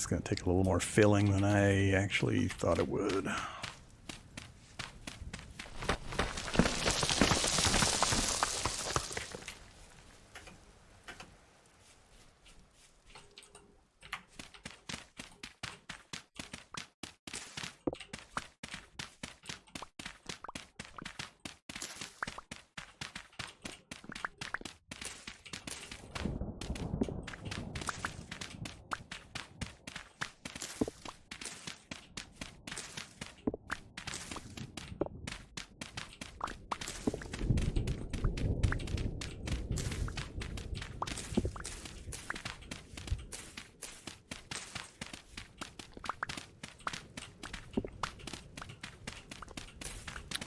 It's going to take a little more filling than I actually thought it would.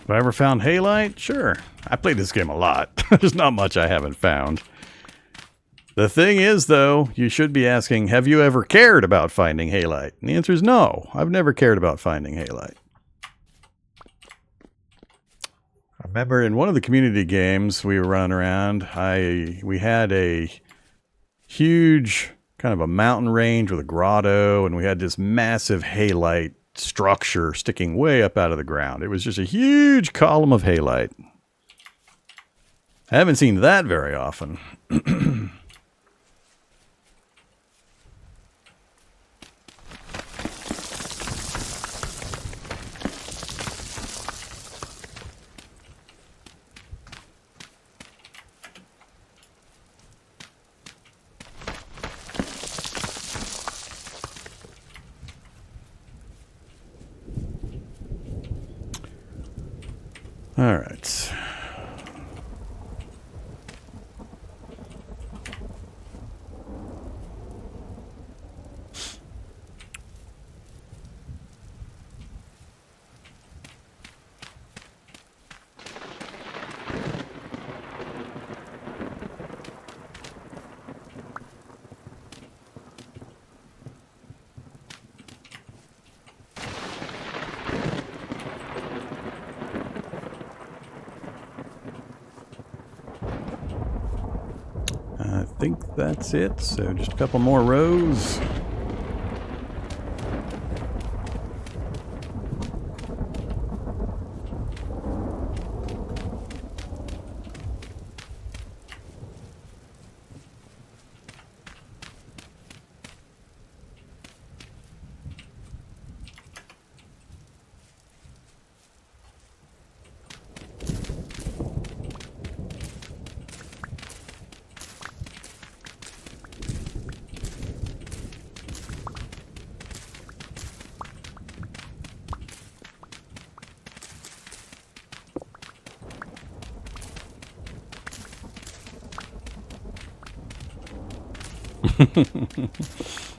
Have I ever found halite? Sure. I played this game a lot. There's not much I haven't found. The thing is, though, you should be asking, have you ever cared about finding halite? And the answer is no. I've never cared about finding halite. I remember in one of the community games we were running around, we had a huge kind of a mountain range with a grotto, and we had this massive halite structure sticking way up out of the ground. It was just a huge column of halite. I haven't seen that very often. All right. I think that's it. So just a couple more rows.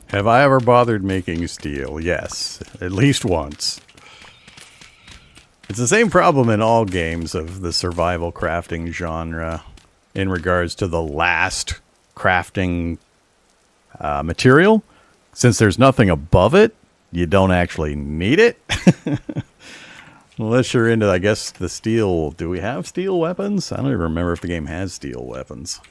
Have I ever bothered making steel? Yes, at least once. It's the same problem in all games of the survival crafting genre in regards to the last crafting material. Since there's nothing above it, you don't actually need it. Unless you're into, I guess, the steel. Do we have steel weapons? I don't even remember if the game has steel weapons.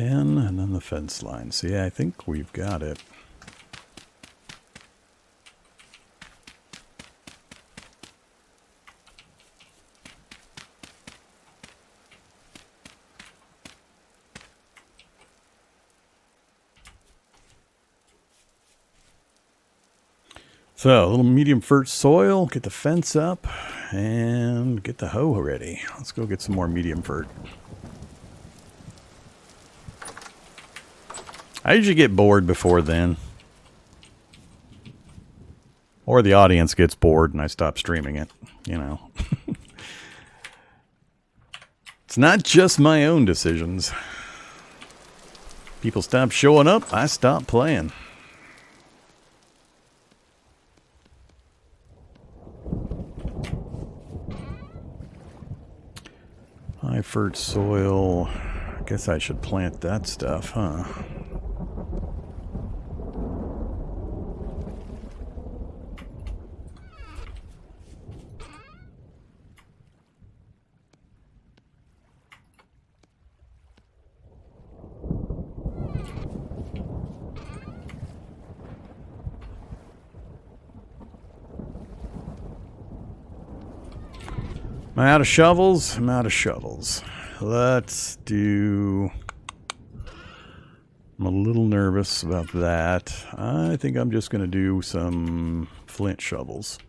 And then the fence line. So yeah, I think we've got it. So a little medium first soil, get the fence up, and get the hoe ready. Let's go get some more medium fert. I usually get bored before then. Or the audience gets bored and I stop streaming it, you know. It's not just my own decisions. People stop showing up, I stop playing. High fert soil. I guess I should plant that stuff, huh? I'm out of shovels. I'm out of shovels. Let's do... I'm a little nervous about that. I think I'm just going to do some flint shovels.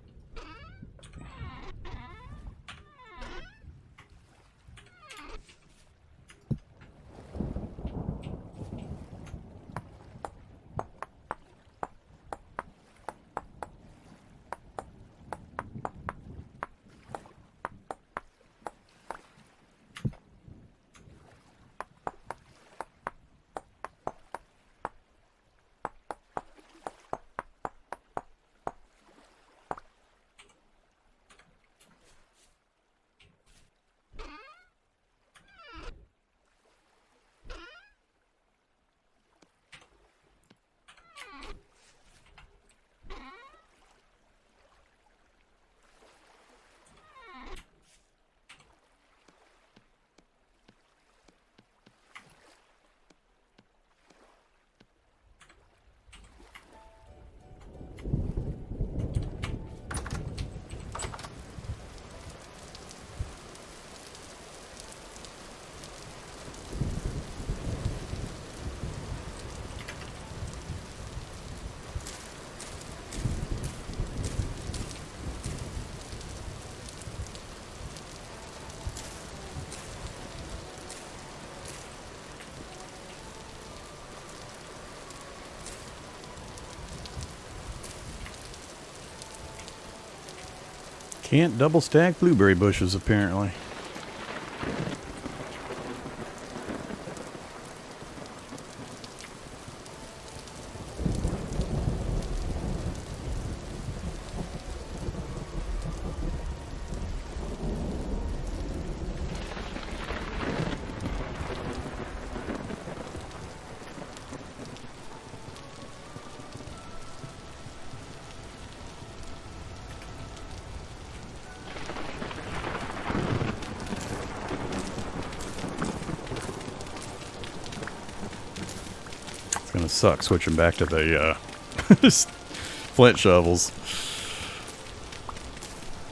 Can't double stack blueberry bushes, apparently. It's gonna suck switching back to the flint shovels.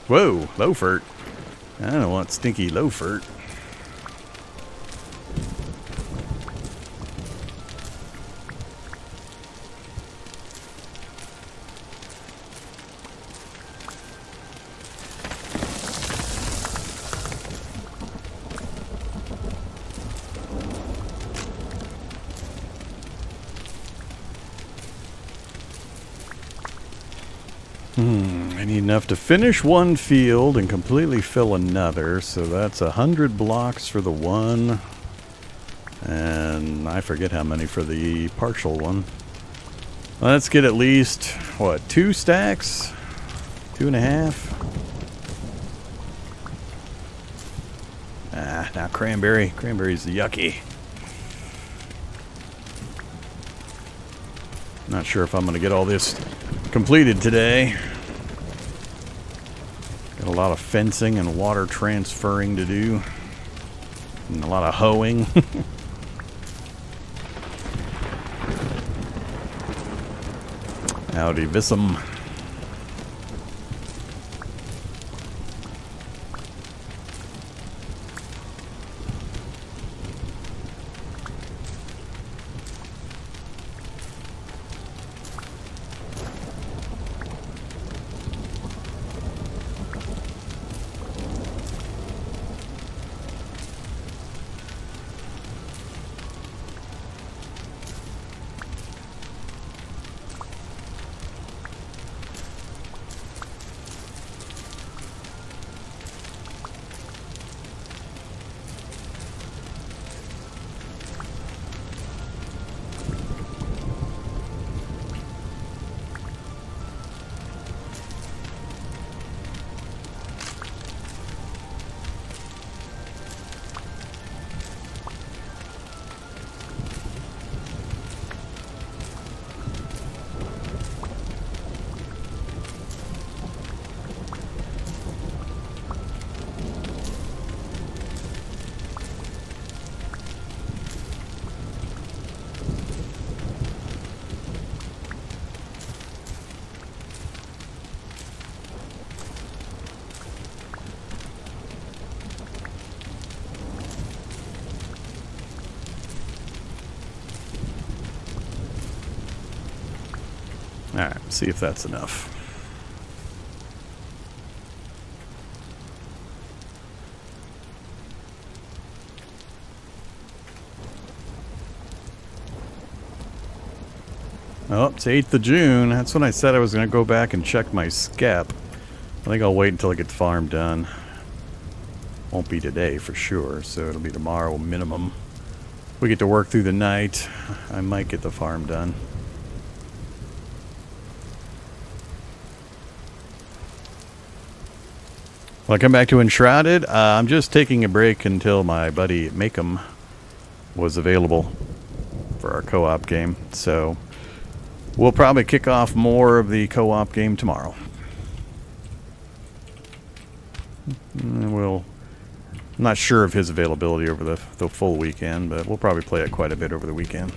Whoa, low fert. I don't want stinky low fert. I need enough to finish one field and completely fill another, so that's 100 blocks for the one, and I forget how many for the partial one. Let's get at least, what, 2 stacks? 2.5? Ah, now cranberry. Cranberry's yucky. Not sure if I'm going to get all this completed today. Got a lot of fencing and water transferring to do. And a lot of hoeing. Howdy, Vissum. Alright, see if that's enough. Oh, it's 8th of June. That's when I said I was going to go back and check my skep. I think I'll wait until I get the farm done. Won't be today for sure, so it'll be tomorrow minimum. We get to work through the night. I might get the farm done. Will I come back to Enshrouded? I'm just taking a break until my buddy Make'em was available for our co-op game. So we'll probably kick off more of the co-op game tomorrow. I'm not sure of his availability over the full weekend, but we'll probably play it quite a bit over the weekend.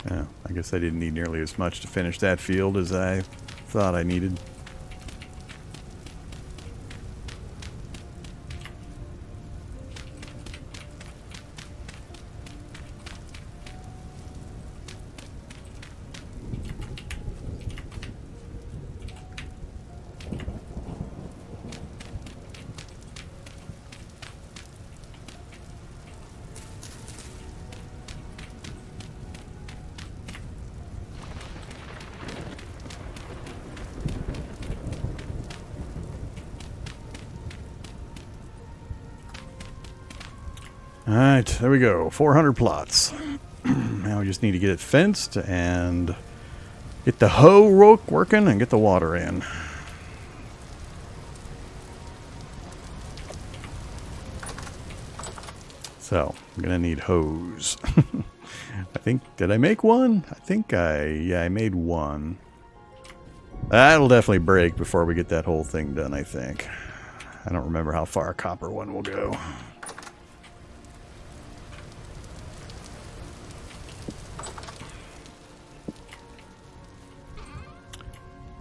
Yeah, I guess I didn't need nearly as much to finish that field as I thought I needed. Alright, there we go. 400 plots. Now we just need to get it fenced and get the hoe working and get the water in. So, I'm going to need hose. I think, did I make one? Yeah, I made one. That'll definitely break before we get that whole thing done, I think. I don't remember how far a copper one will go.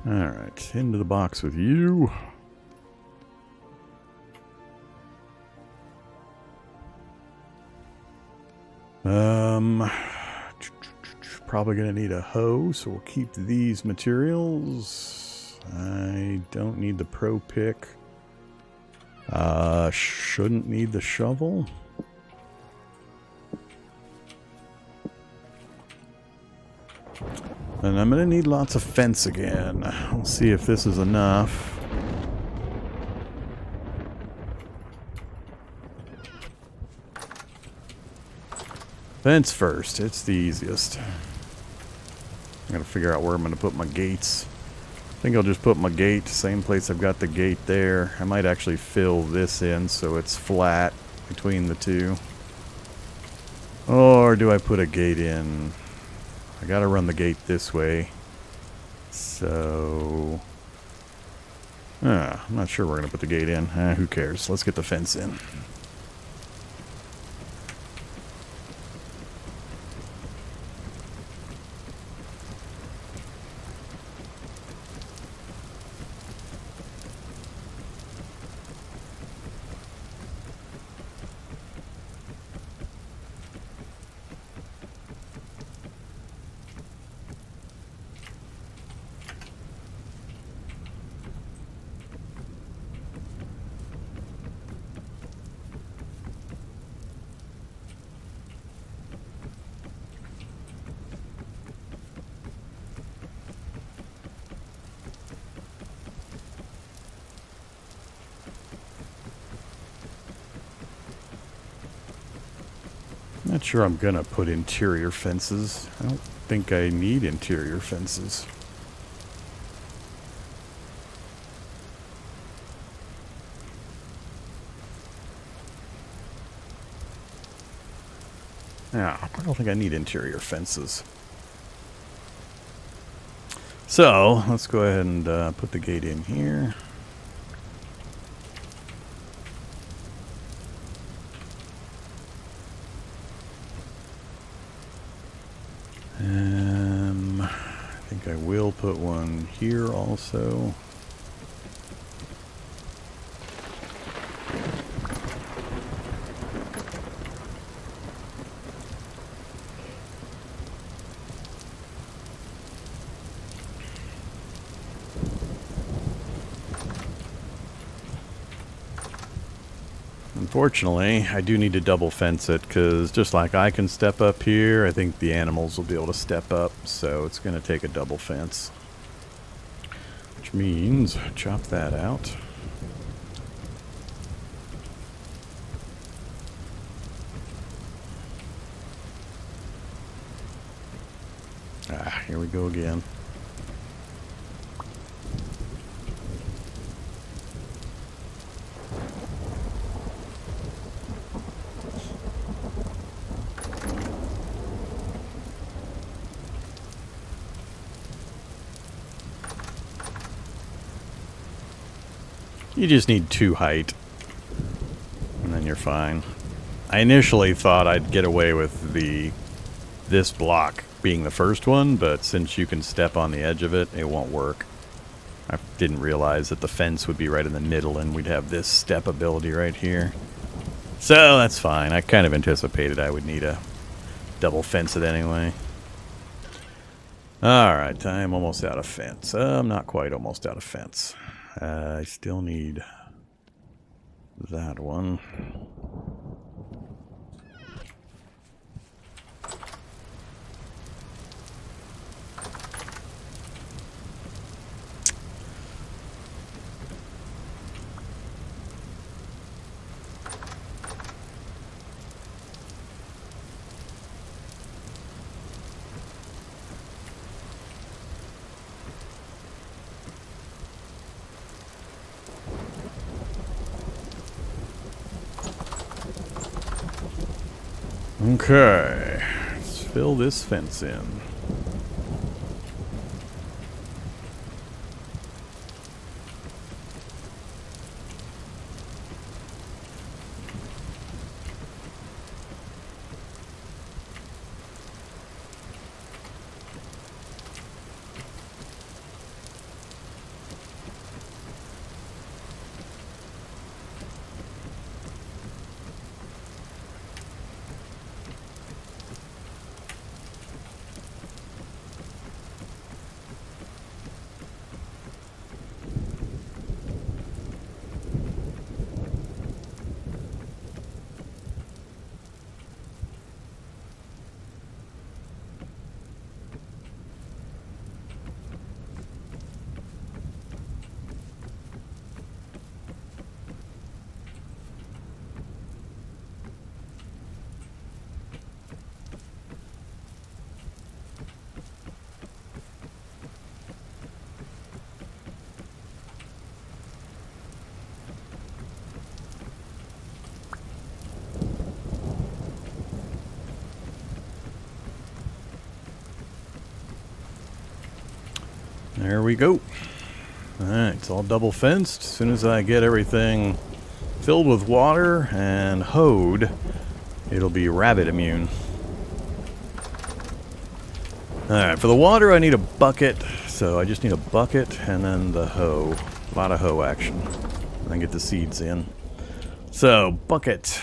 Alright, into the box with you. Probably gonna need a hoe, so we'll keep these materials. I don't need the pro pick. Shouldn't need the shovel. And I'm going to need lots of fence again. We'll see if this is enough. Fence first. It's the easiest. I'm going to figure out where I'm going to put my gates. I think I'll just put my gate, same place I've got the gate there. I might actually fill this in so it's flat between the two. Or do I put a gate in? I gotta run the gate this way. So I'm not sure we're gonna put the gate in. Who cares? Let's get the fence in. Not sure I'm gonna put interior fences. I don't think I need interior fences. Yeah, I don't think I need interior fences. So, let's go ahead and put the gate in here. I think I will put one here also. Unfortunately, I do need to double fence it, because just like I can step up here, I think the animals will be able to step up, so it's going to take a double fence. Which means, chop that out. Ah, here we go again. You just need 2 height, and then you're fine. I initially thought I'd get away with this block being the first one, but since you can step on the edge of it, it won't work. I didn't realize that the fence would be right in the middle, and we'd have this step ability right here. So that's fine. I kind of anticipated I would need a double fence it anyway. Alright, I'm almost out of fence. I'm not quite almost out of fence. I still need that one. Okay, let's fill this fence in. There we go. Alright, it's all double fenced. As soon as I get everything filled with water and hoed, it'll be rabbit immune. Alright, for the water I need a bucket, so I just need a bucket and then the hoe. A lot of hoe action. And then get the seeds in. So, bucket.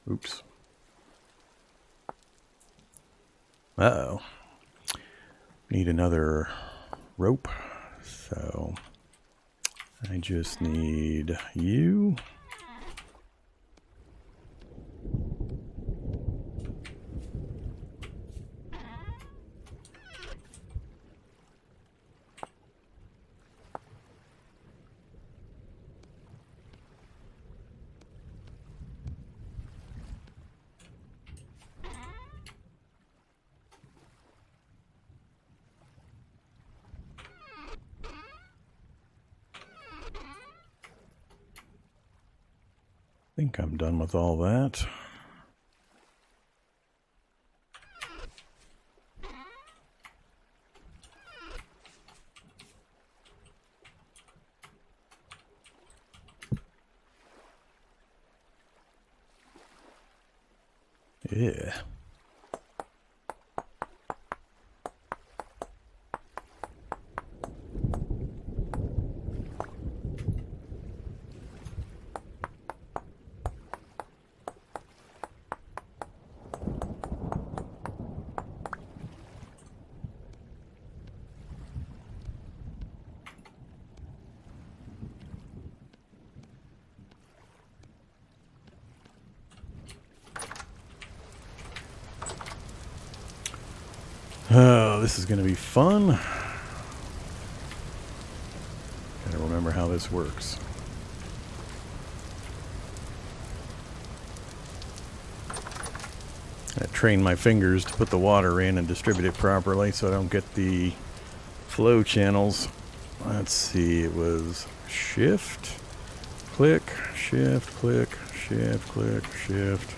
Oops. Uh-oh. Need another rope, so I just need you. I think I'm done with all that. Yeah. Oh, this is going to be fun. Gotta remember how this works. I train my fingers to put the water in and distribute it properly so I don't get the flow channels. Let's see, it was shift, click, shift, click, shift, click, shift.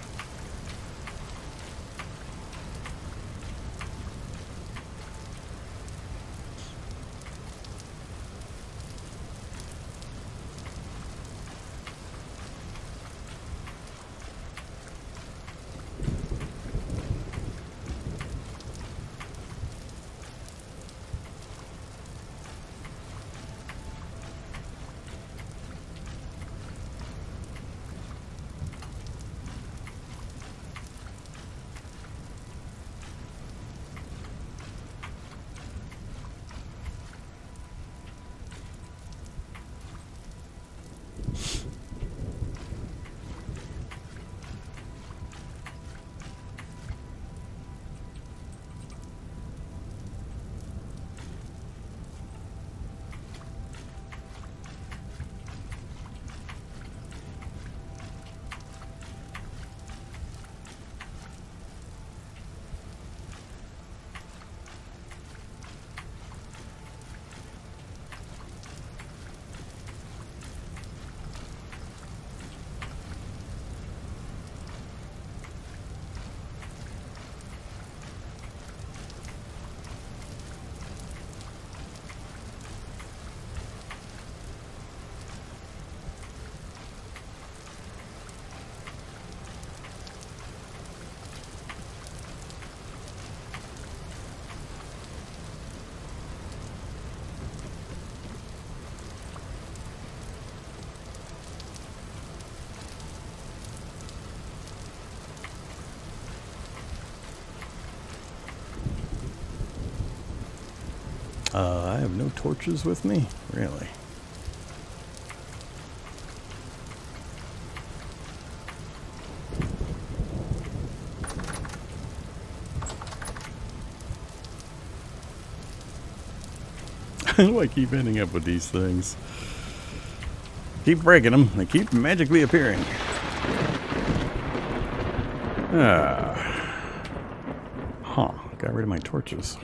I have no torches with me? Really? How do I keep ending up with these things? Keep breaking them. They keep magically appearing. Huh. Got rid of my torches.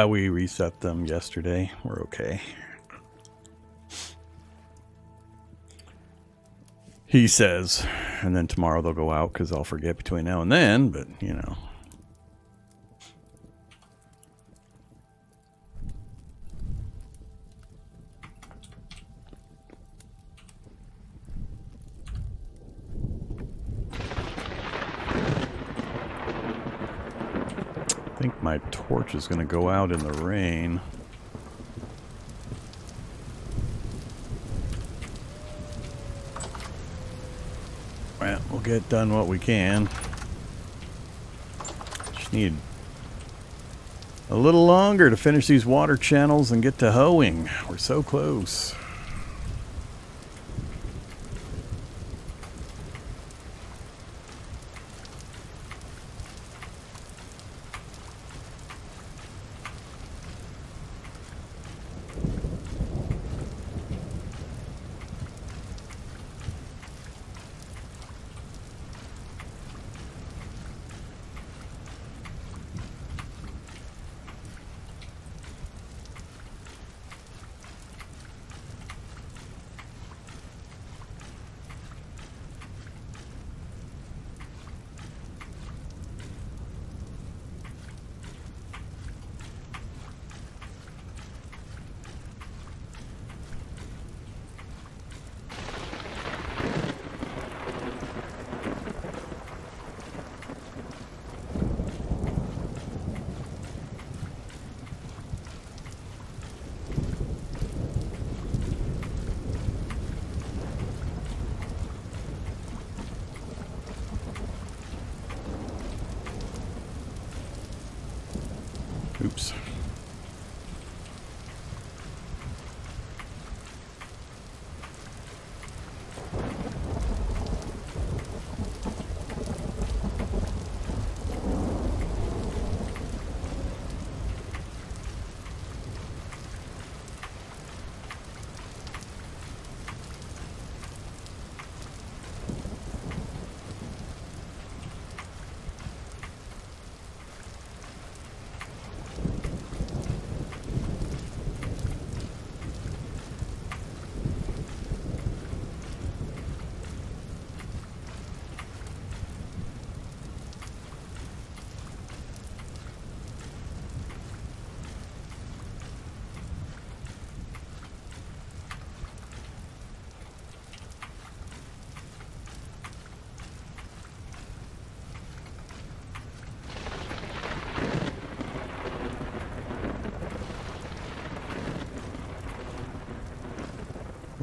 We reset them yesterday. We're okay. He says, and then tomorrow they'll go out because I'll forget between now and then, but you know. I think my torch is going to go out in the rain. Well, we'll get done what we can. Just need a little longer to finish these water channels and get to hoeing. We're so close.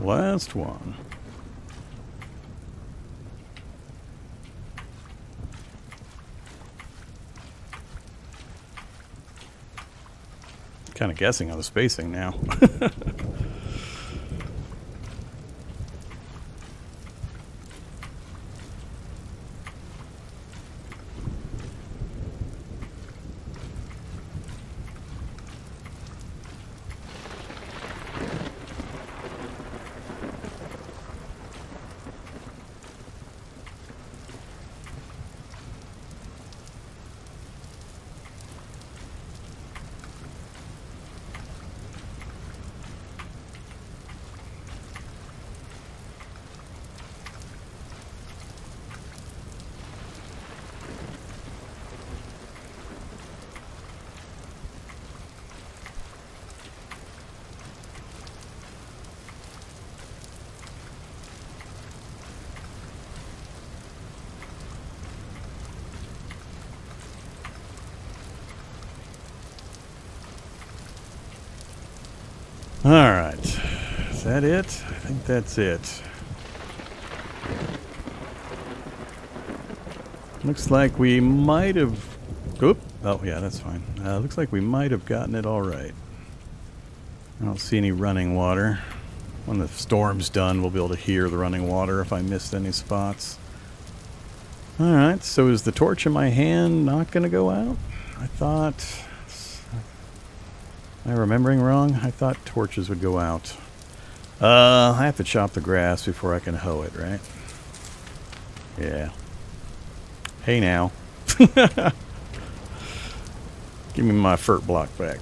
Last one. Kind of guessing on the spacing now. Alright. Is that it? I think that's it. Looks like we might have... Oop. Oh, yeah, that's fine. Looks like we might have gotten it all right. I don't see any running water. When the storm's done, we'll be able to hear the running water if I missed any spots. Alright, so is the torch in my hand not going to go out? I thought... Am I remembering wrong? I thought torches would go out. I have to chop the grass before I can hoe it, right? Yeah. Hey now. Give me my fert block back.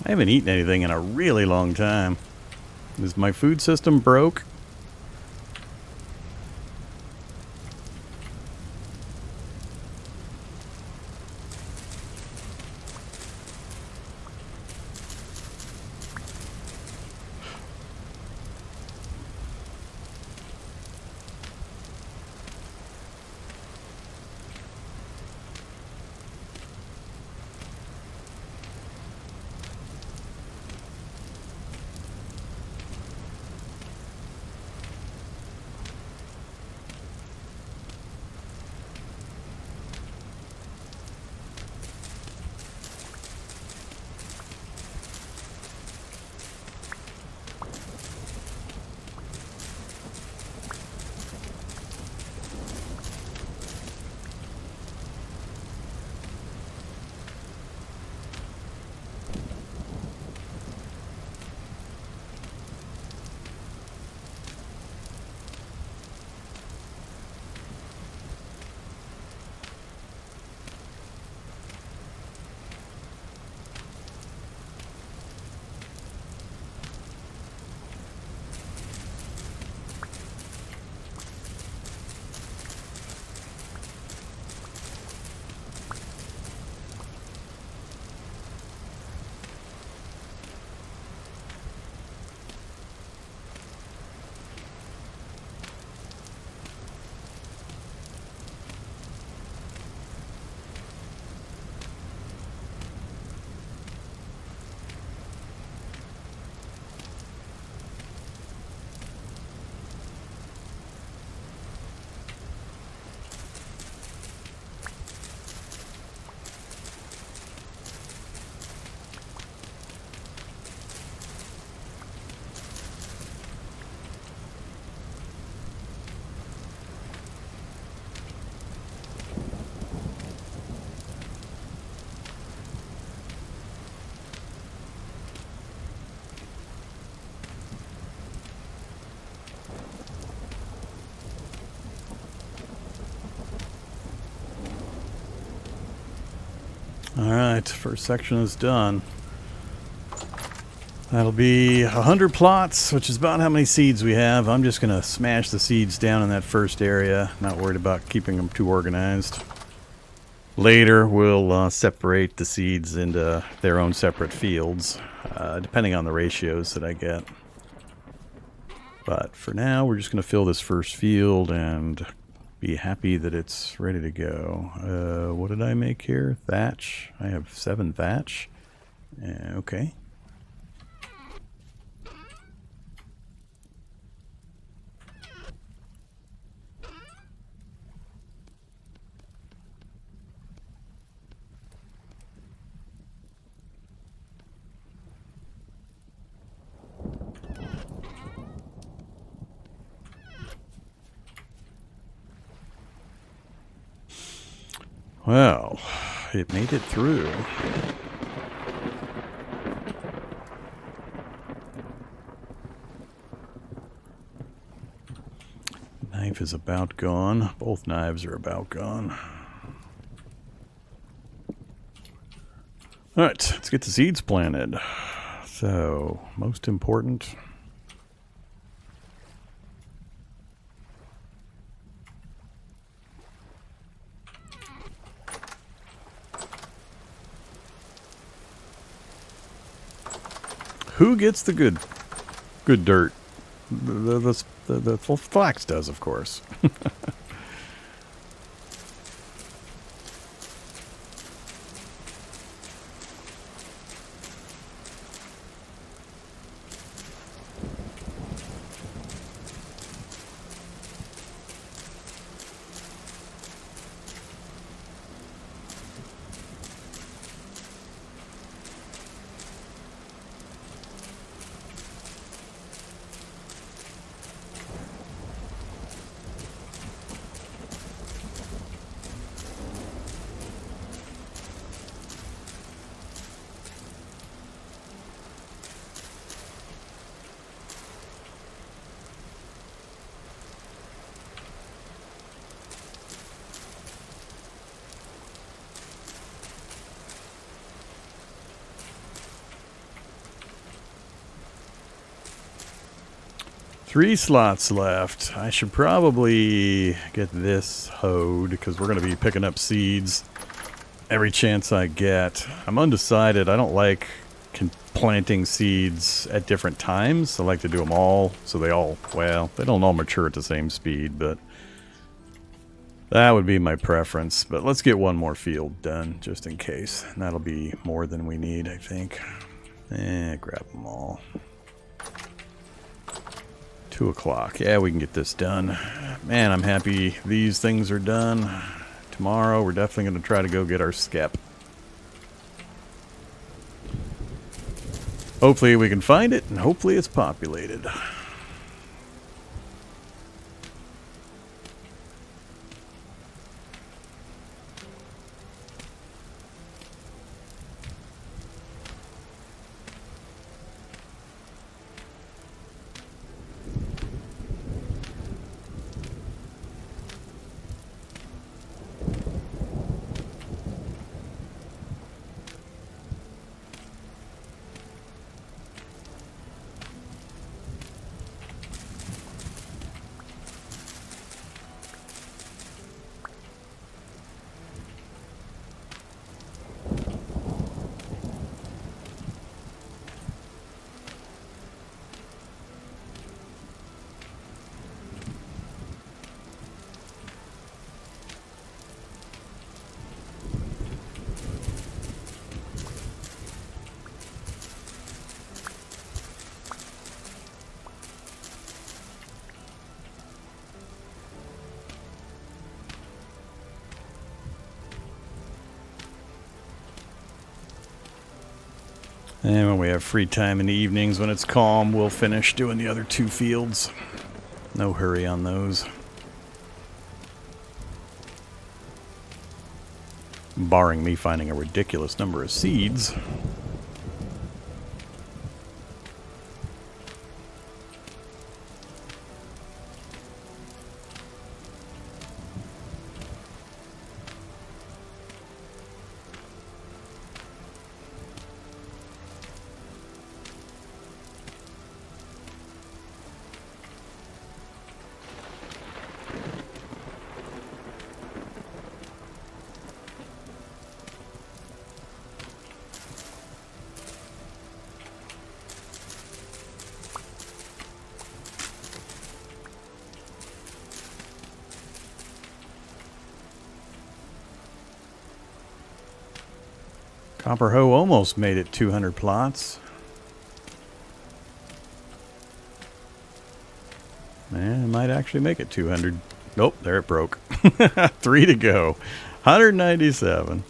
I haven't eaten anything in a really long time. Is my food system broke? Alright, first section is done. That'll be 100 plots, which is about how many seeds we have. I'm just going to smash the seeds down in that first area. Not worried about keeping them too organized. Later, we'll separate the seeds into their own separate fields, depending on the ratios that I get. But for now, we're just going to fill this first field and be happy that it's ready to go. What did I make here? Thatch. I have 7 thatch. Okay. Well, it made it through. Knife is about gone. Both knives are about gone. Alright, let's get the seeds planted. So, most important... Who gets the good dirt? The flax does, of course. 3 slots left. I should probably get this hoed because we're going to be picking up seeds every chance I get. I'm undecided. I don't like planting seeds at different times. I like to do them all so they all, well, they don't all mature at the same speed, but that would be my preference. But let's get one more field done just in case. And that'll be more than we need, I think. Grab them all. 2 o'clock. Yeah, we can get this done. Man, I'm happy these things are done. Tomorrow, we're definitely going to try to go get our skep. Hopefully we can find it, and hopefully it's populated. And when we have free time in the evenings, when it's calm, we'll finish doing the other 2 fields. No hurry on those. Barring me finding a ridiculous number of seeds. Copper hoe almost made it 200 plots. And it might actually make it 200. Nope, there it broke. 3 to go. 197.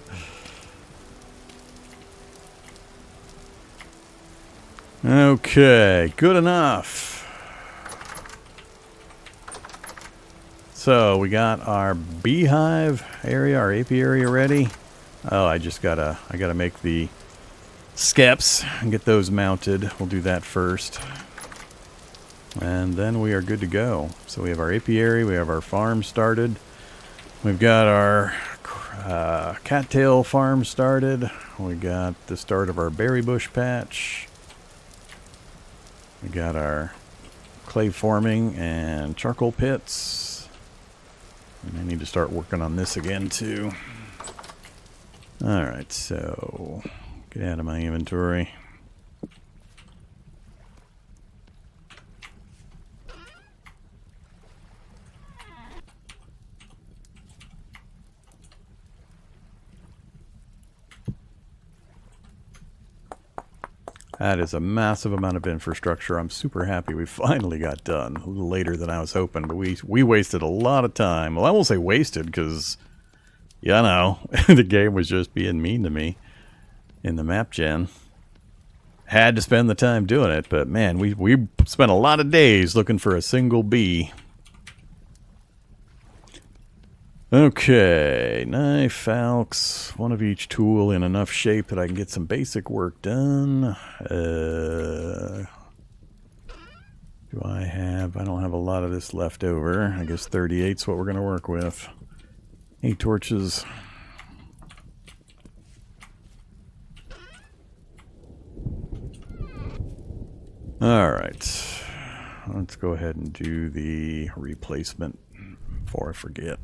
Okay, good enough. So we got our beehive area, our apiary ready. Oh, I gotta make the skeps and get those mounted. We'll do that first. And then we are good to go. So we have our apiary, we have our farm started. We've got our cattail farm started. We got the start of our berry bush patch. We got our clay forming and charcoal pits. And I need to start working on this again too. Alright, so get out of my inventory. That is a massive amount of infrastructure. I'm super happy we finally got done. A little later than I was hoping, but we wasted a lot of time. Well, I won't say wasted, because, you know, the game was just being mean to me in the map gen. Had to spend the time doing it, but man, we spent a lot of days looking for a single bee. Okay, knife, falx, one of each tool in enough shape that I can get some basic work done. Do I don't have a lot of this left over. I guess 38's what we're going to work with. 8 torches. Alright, let's go ahead and do the replacement before I forget.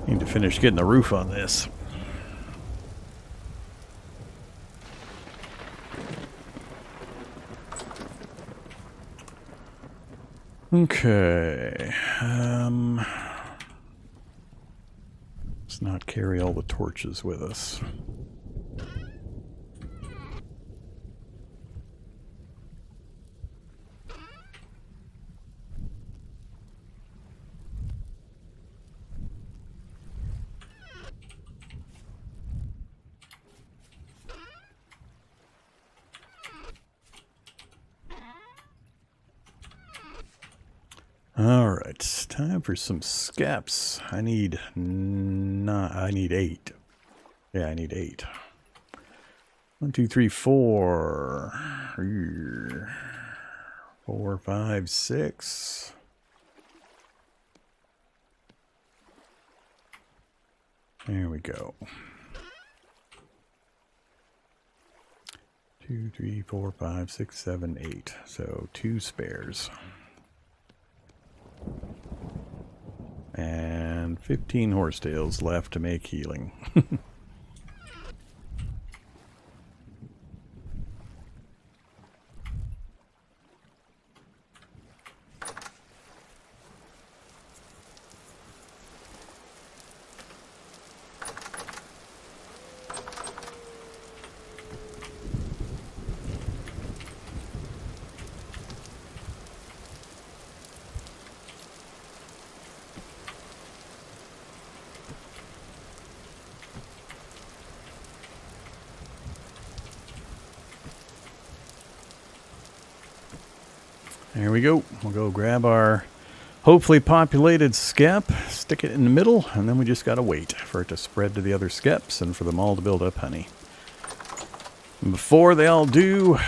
Need to finish getting the roof on this. Okay. Let's not carry all the torches with us. Alright, time for some skeps. I need 8. Yeah, I need 8. 1, 2, 3, 4. 4, 5, 6. There we go. 2, 3, 4, 5, 6, 7, 8. So 2 spares. And 15 horsetails left to make healing. There we go. We'll go grab our hopefully populated skep, stick it in the middle, and then we just gotta wait for it to spread to the other skeps and for them all to build up honey. And before they all do,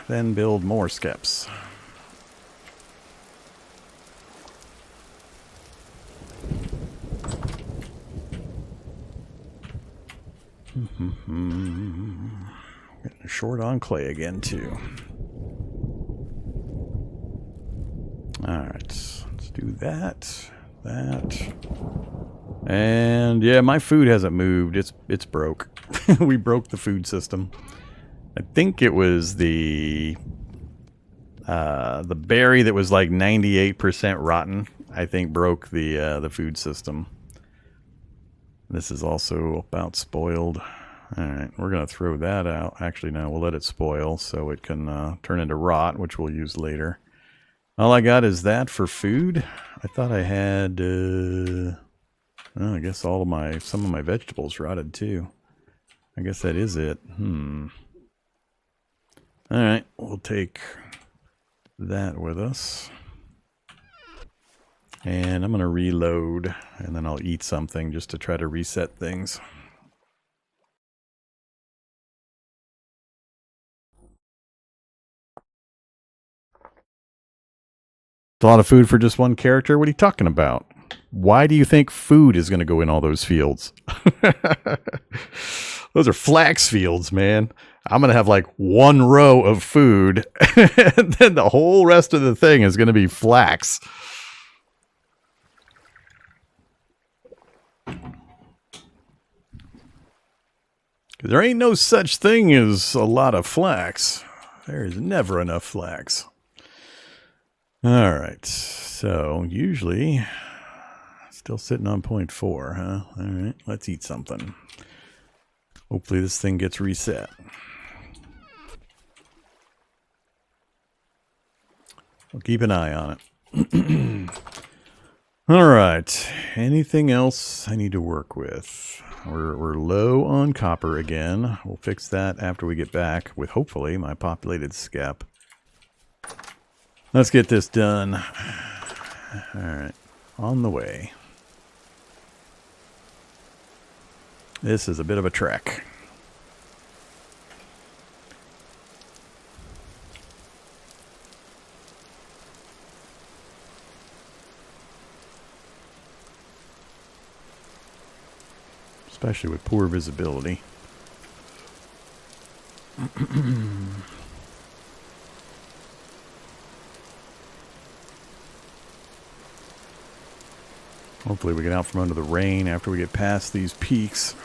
then build more skeps. Getting short on clay again, too. Alright, let's do that. And yeah, my food hasn't moved. It's broke. We broke the food system. I think it was the berry that was like 98% rotten, I think broke the food system. This is also about spoiled. Alright, we're going to throw that out. Actually, no, we'll let it spoil so it can turn into rot, which we'll use later. All I got is that for food. I thought I had, well, I guess some of my vegetables rotted too. I guess that is it. Alright, we'll take that with us. And I'm going to reload, and then I'll eat something just to try to reset things. It's a lot of food for just one character? What are you talking about? Why do you think food is going to go in all those fields? Those are flax fields, man. I'm going to have like one row of food, and then the whole rest of the thing is going to be flax. There ain't no such thing as a lot of flax. There is never enough flax. Alright, so usually still sitting on 0.4, huh? Alright, let's eat something. Hopefully this thing gets reset. We'll keep an eye on it. Alright, anything else I need to work with? We're low on copper again. We'll fix that after we get back with, hopefully, my populated skep. Let's get this done. Alright, on the way. This is a bit of a trek. Especially with poor visibility. Hopefully we get out from under the rain after we get past these peaks.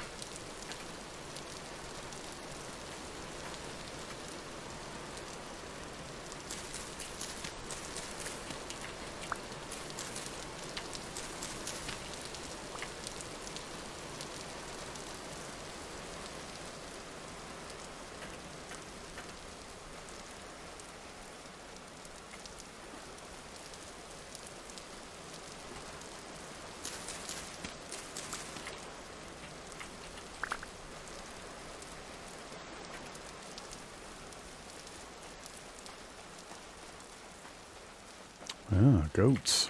Ah, goats.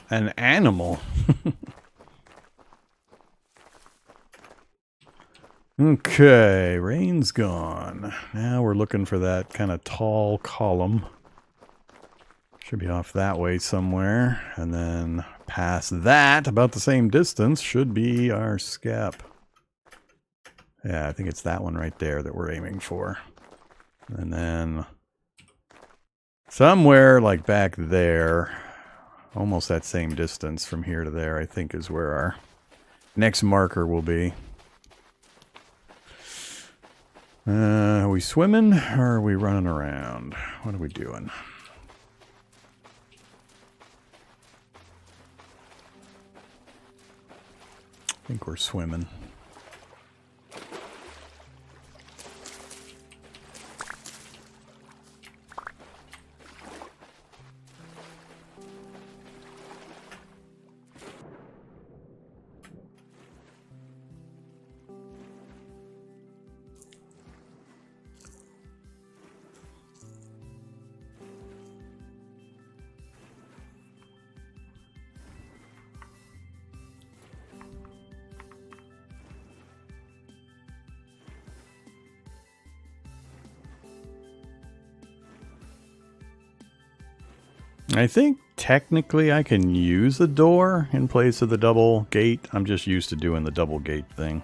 An animal. Okay, rain's gone. Now we're looking for that kind of tall column. Should be off that way somewhere. And then past that, about the same distance, should be our skep. Yeah, I think it's that one right there that we're aiming for. And then somewhere like back there, almost that same distance from here to there, I think is where our next marker will be. Are we swimming or are we running around? What are we doing? I think we're swimming. I think technically I can use a door in place of the double gate. I'm just used to doing the double gate thing.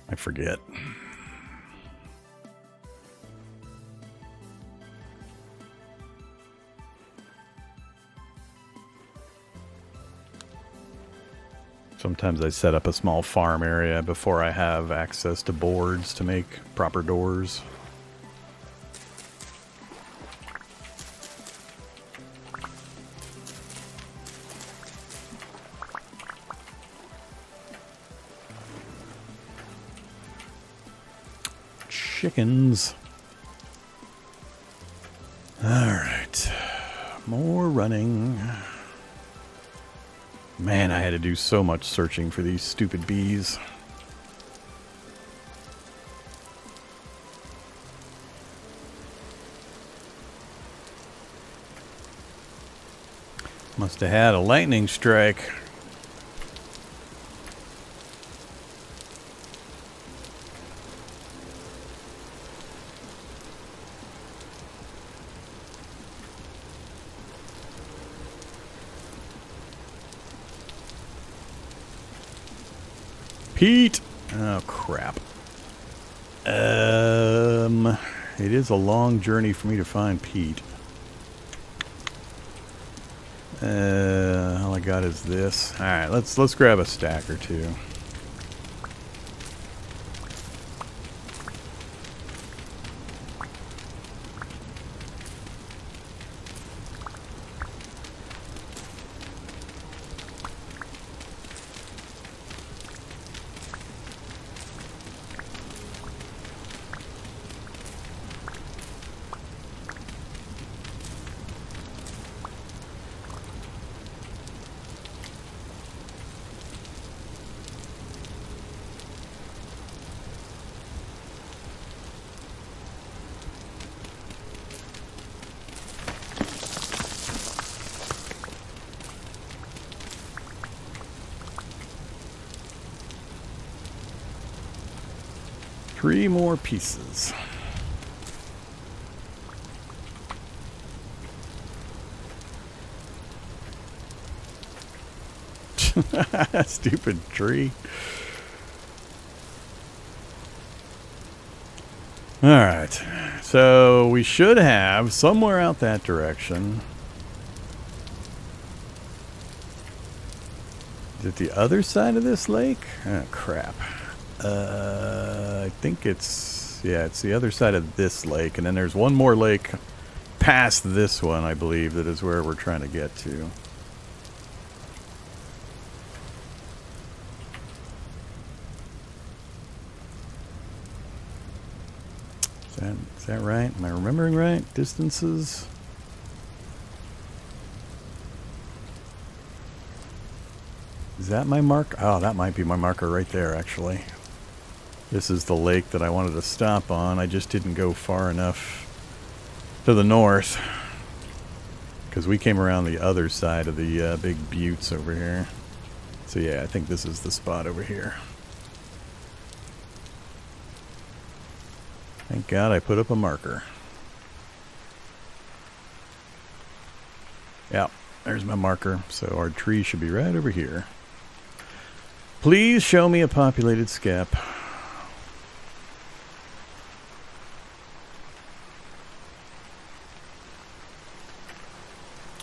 I forget. Sometimes I set up a small farm area before I have access to boards to make proper doors. Chickens. Alright. More running. Man, I had to do so much searching for these stupid bees. Must have had a lightning strike. Pete! Oh, crap. It is a long journey for me to find Pete. All I got is this. Alright, let's grab a stack or two. Three more pieces. Stupid tree. Alright. So we should have somewhere out that direction. Is it the other side of this lake? Oh, crap. I think it's the other side of this lake, and then there's one more lake past this one, I believe, that is where we're trying to get to. Is that right? Am I remembering right? Distances? Is that my mark? Oh, that might be my marker right there, actually. This is the lake that I wanted to stop on. I just didn't go far enough to the north, because we came around the other side of the big buttes over here. So yeah, I think this is the spot over here. Thank God I put up a marker. Yeah, there's my marker. So our tree should be right over here. Please show me a populated skep.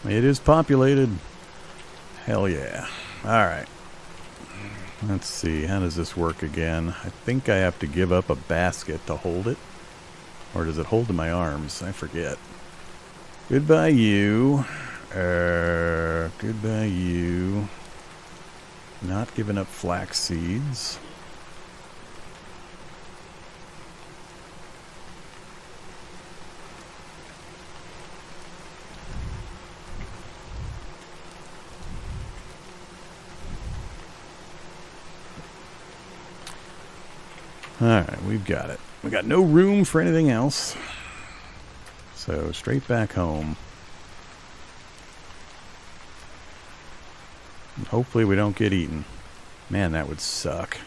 It is populated. Hell yeah. Alright. Let's see. How does this work again? I think I have to give up a basket to hold it. Or does it hold to my arms? I forget. Goodbye, you. Goodbye, you. Not giving up flax seeds. Alright, we've got it. We got no room for anything else. So, straight back home. Hopefully we don't get eaten. Man, that would suck.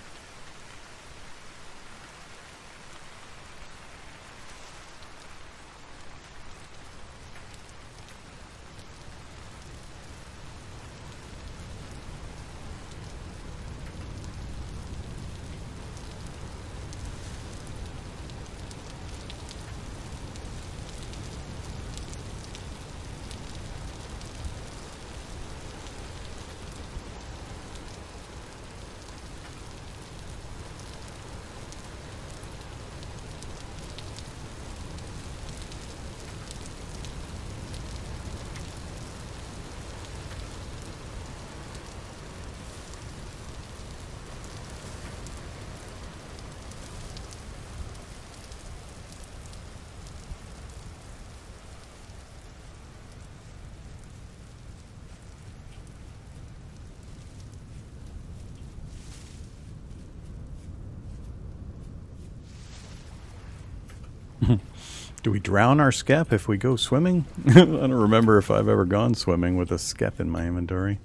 Do we drown our skep if we go swimming? I don't remember if I've ever gone swimming with a skep in my inventory.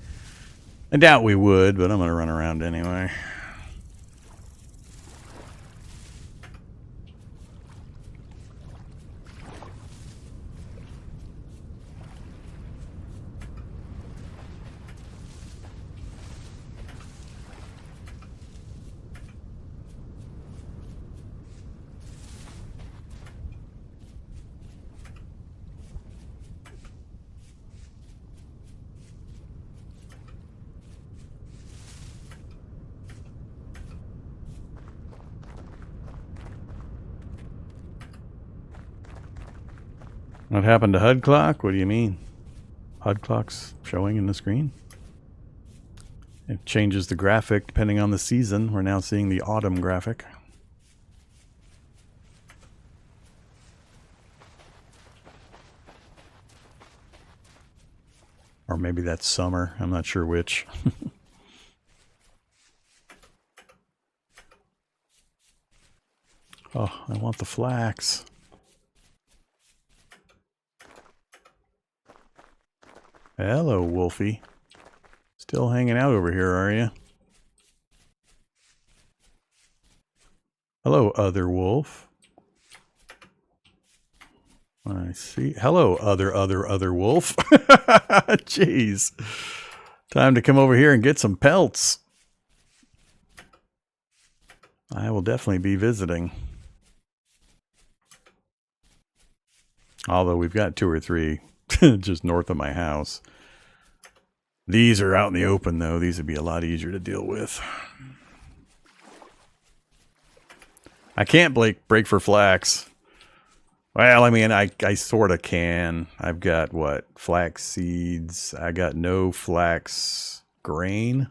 I doubt we would, but I'm going to run around anyway. What happened to HUD Clock? What do you mean? HUD Clock's showing in the screen? It changes the graphic depending on the season. We're now seeing the autumn graphic. Or maybe that's summer. I'm not sure which. Oh, I want the flax. Hello, Wolfie. Still hanging out over here, are you? Hello, other wolf. I see. Hello, other wolf. Jeez. Time to come over here and get some pelts. I will definitely be visiting. Although we've got 2 or 3 just north of my house. These are out in the open, though. These would be a lot easier to deal with. I can't break for flax. Well, I mean, I sort of can. I've got, what, flax seeds. I got no flax grain.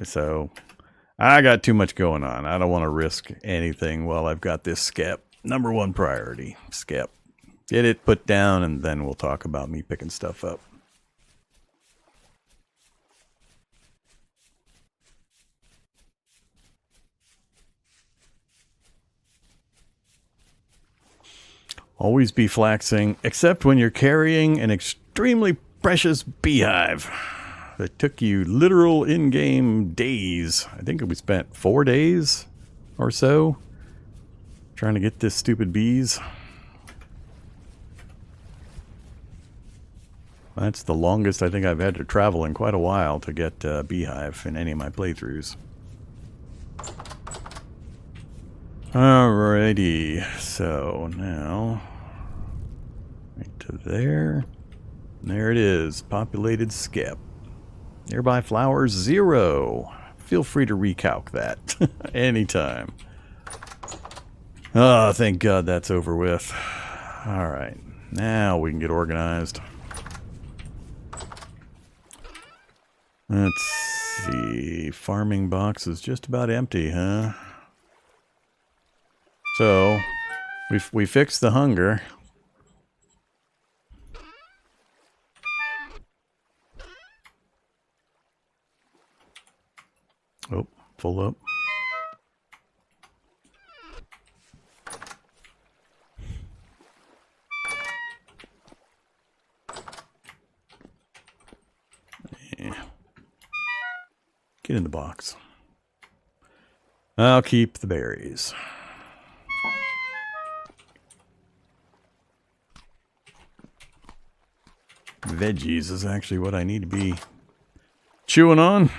So, I got too much going on. I don't want to risk anything while I've got this skep. Number 1 priority, skep. Get it put down, and then we'll talk about me picking stuff up. Always be flaxing, except when you're carrying an extremely precious beehive that took you literal in-game days. I think we spent 4 days or so trying to get this stupid bees. That's the longest I think I've had to travel in quite a while to get a beehive in any of my playthroughs. Alrighty, so now right to there. There it is, populated skep. Nearby flowers 0. Feel free to recalc that anytime. Oh, thank God that's over with. Alright, now we can get organized. Let's see, farming box is just about empty, huh? So, we fixed the hunger. Oh, full up. Yeah. Get in the box. I'll keep the berries. Veggies is actually what I need to be chewing on.